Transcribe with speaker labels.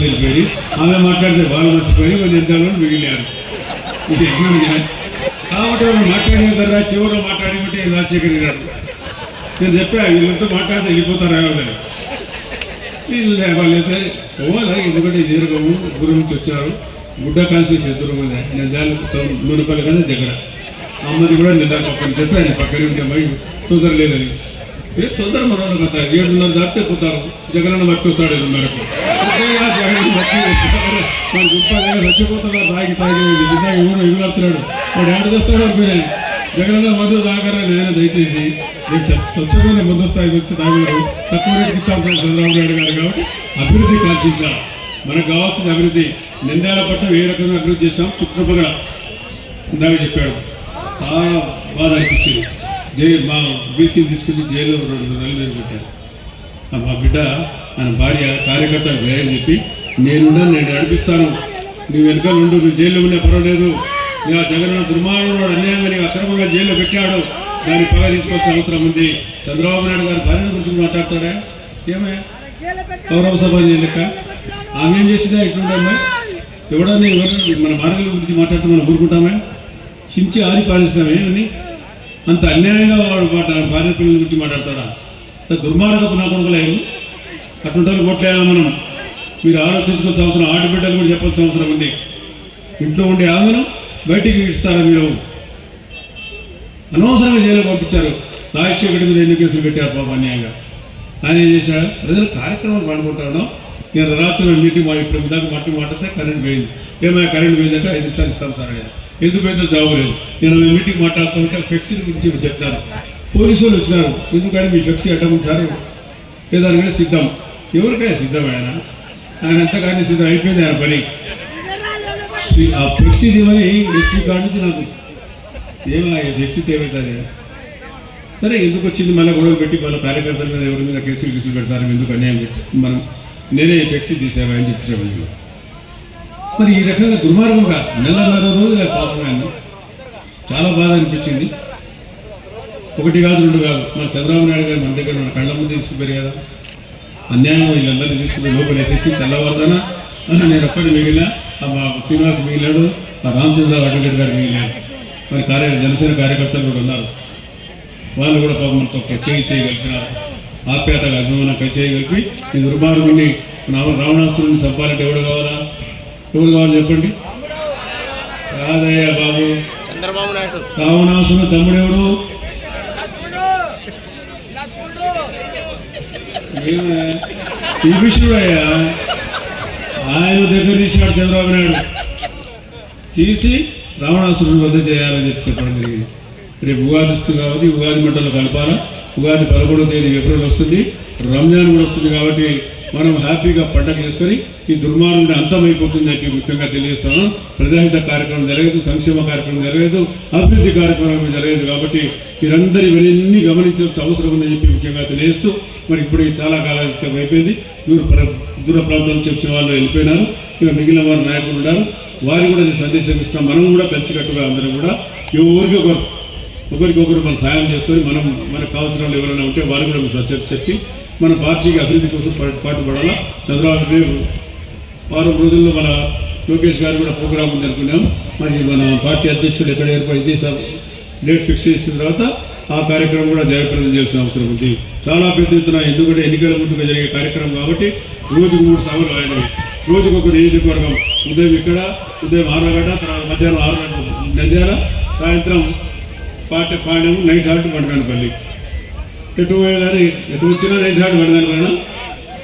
Speaker 1: వెళ్ళిపోయి ఆమె మాట్లాడితే వాళ్ళు మర్చిపోయి కొన్ని ఎంతలో మిగిలినారు. ఇది కాబట్టి వాళ్ళు మాట్లాడేదరా చివరిలో మాట్లాడేమంటే రాజశేఖర్ గారు నేను చెప్పా వీళ్ళంతా మాట్లాడితే వెళ్ళిపోతారా అని. వాళ్ళైతే పోవాలి ఎందుకంటే దీర్ఘము గురు నుంచి వచ్చారు. గుడ్డ కాన్స్టిట్యూన్సీ ఎదురు మీద నిందాలు నూనెపల్లి కానీ దగ్గర అమ్మది కూడా నిందాలు పక్కన చెప్పి ఆయన పక్కనే ఉంటే మరి తొందర లేదని. తొందర మనోళ్ళు కదా 7:30 దాటితే పోతారు. జగనన్న పట్టుకొస్తాడు మేరకు జగన్ పట్టి మన గుప్పగా చచ్చిపోతున్నారు. తాగి ఇవ్వడుతున్నాడు వాడు ఏడు చేస్తాడు అనుకున్నాను. జగనన్న మందు తాగారని ఆయన దయచేసి స్వచ్ఛమైన ముందు స్థాయికి వచ్చి తాగారు. తక్కువ రేటుకి ఇస్తాం చంద్రబాబు నాయుడు గారు. కాబట్టి అభివృద్ధి కాల్చించాలి. మనకు కావాల్సిన అభివృద్ధి నిందాల పట్ల ఏ రకంగా అభివృద్ధి చేస్తాం చుట్టుపక్కల ఇందాక చెప్పాడు. చాలా బాధ అనిపించింది. మా బీసీ తీసుకొచ్చి జైలు 2 నెలలు పెట్టారు. మా బిడ్డ ఆయన భార్య కార్యకర్త వేరే చెప్పి నేను నడిపిస్తాను, నువ్వు వెనుక నుండు, నువ్వు జైల్లో ఉన్నా పర్వాలేదు, నువ్వు ఆ జగన్ దుర్మార్గుడు అన్యాయంగా నీవు అక్రమంగా జైల్లో పెట్టాడు, దాన్ని పగ తీసుకోవాల్సిన అవసరం ఉంది. చంద్రబాబు నాయుడు గారి భార్య గురించి మాట్లాడతాడా? ఏమయ్యా కౌరవ సభ లెక్క ఆమె ఏం చేసిందా? ఎట్లుంటామా ఎవడన్నా మన భార్యల గురించి మాట్లాడితే మనం ఊరుకుంటామే? చించి ఆరి పాలిస్తామే అని అంత అన్యాయంగా వాడు భార్య పిల్లల గురించి మాట్లాడతాడా? దుర్మార్గపు నా కొడుకులేరు అటుంటారు కొట్టలేదా మనం? మీరు ఆలోచించుకోవాల్సిన అవసరం, ఆడబిడ్డలు కూడా చెప్పాల్సిన అవసరం ఉంది. ఇంట్లో ఉండే ఆమెను బయటికి ఇస్తారా? మీరు అనవసరంగా జైలు పంపించారు. రాజశేఖర్ మీద ఎన్ని కేసులు పెట్టారు పాప అన్యాయంగా. ఆయన ఏం చేశాడు? ప్రజలు కార్యక్రమాలు పాల్గొంటాను. నేను రాత్రి మీటింగ్ ఇప్పుడు దాకా మాట్లాడితే కరెంట్ పోయింది. ఏమైనా కరెంట్ పోయిందంటే 5 నిమిషాలు ఇస్తాను సార్. ఎందుకు పోయిందో జవాబు లేదు. నేను మీటింగ్ మాట్లాడుతూ ఉంటే ఫ్లెక్సీ గురించి చెప్తాను. పోలీసు వాళ్ళు వచ్చినారు. ఎందుకంటే మీ ఫ్లెక్సీ అడ్డముంచారు లేదానికైనా సిద్ధం. ఎవరికైనా సిద్ధం ఆయన ఎంతగానే సిద్ధం అయిపోయింది ఆయన పని. ఆ ఫ్లెక్సీ ఇవ్వని ఎస్పీ కార్డు నుంచి నాకు ఏమో ఫ్లెక్సీ ఏమవుతుంది? సరే ఎందుకు వచ్చింది? మళ్ళీ గొడవలు పెట్టి వాళ్ళ కార్యకర్తల మీద ఎవరి మీద కేసులు పెడతారు ఎందుకు అన్యాయం మనం నేనే ఫ్లెక్సీ తీసేవా అని చెప్పి మరి ఈ రకంగా దుర్మార్గంగా 1.5 రోజులు పాపం ఆయన చాలా బాధ అనిపించింది. 1 కాదు 2 కాదు. మన చంద్రబాబు నాయుడు గారు మన దగ్గర మన కళ్ళ ముందు తీసుకుపోయారు కదా. అన్యాయం వీళ్ళందరినీ తీసుకుని లోపల వేసేసి తెల్లవారుదన నేను ఒక్కటి మిగిలిన మా శ్రీనివాస్ మిగిలాడు, ఆ రామచంద్రరావు అడ్వకేట్ గారు మిగిలాడు. మరి జనసేన కార్యకర్తలు కూడా ఉన్నారు. వాళ్ళు కూడా పాపం మనతో చేయగలిపినారు. ఆప్యాతగా అభిమానంగా చేయగలిపి ఈ దుర్మార్గుని రావణాసురుని చంపాలంటే ఎవడు కావాలా? ఎవరు కావాలి చెప్పండి? రాదయ్యా బాబు. చంద్రబాబు నాయుడు రావణాసురుని తమ్ముడెవడు? విభీషణుడయ్యా. ఆయన దగ్గర తీసినాడు చంద్రబాబు నాయుడు. తీసి రావణాసురుని వద్ద చేయాలని చెప్పడం జరిగింది. రేపు ఉగాది వస్తుంది కాబట్టి ఉగాది మంటలు కలపాలా. ఉగాది 11వ తేదీ ఏప్రిల్ వస్తుంది. రంజాన్ కూడా వస్తుంది కాబట్టి మనం హ్యాపీగా పండగ చేసుకొని ఈ దుర్మార్గుని అంతమైపోతుంది అని ముఖ్యంగా తెలియజేస్తాను. ప్రజాహిత కార్యక్రమం జరగదు, సంక్షేమ కార్యక్రమం జరగదు, అభివృద్ధి కార్యక్రమం జరగదు. కాబట్టి మీరందరూ ఇవన్నీ గమనించాల్సిన అవసరం ఉందని చెప్పి ముఖ్యంగా తెలియజేస్తూ మరి ఇప్పుడు చాలా కాలం అయిపోయింది. దూర ప్రాంతం నుంచి వచ్చిన వాళ్ళు వెళ్ళిపోయినారు. ఇక మిగిలిన వారు నాయకులు ఉన్నారు. వారికి కూడా నేను సందేశం ఇస్తాం. మనం కూడా కలిసికట్టుగా అందరం కూడా ఒకరికొకరు మనం సాయం చేసుకొని మనకు కావాల్సిన వాళ్ళు ఎవరైనా ఉంటే వారు కూడా చెప్పి మన పార్టీకి అభివృద్ధి కోసం పాటుపడాలా. చంద్రబాబు వారం రోజుల్లో మన లోకేష్ గారు కూడా ప్రోగ్రాం ఉంది అనుకున్నాం. మరి మన పార్టీ అధ్యక్షుడు ఎక్కడ ఏర్పడింది డేట్ ఫిక్స్ చేసిన తర్వాత ఆ కార్యక్రమం కూడా జయప్రదం చేయాల్సిన అవసరం ఉంది. చాలా పెద్ద ఎత్తున ఎందుకంటే ఎన్నికల ముందుగా జరిగే కార్యక్రమం కాబట్టి రోజుకు 3 సభలు ఆయనవి. రోజుకొక నియోజకవర్గం. ఉదయం ఇక్కడ, ఉదయం 6 తర్వాత మధ్యాహ్నం 6 నంద్యాల, సాయంత్రం పాండ్యం, నైట్ హాల్ట్ బండకానపల్లి. ఎటు వచ్చినా నైట్ హాల్ట్ బండకానపల్లి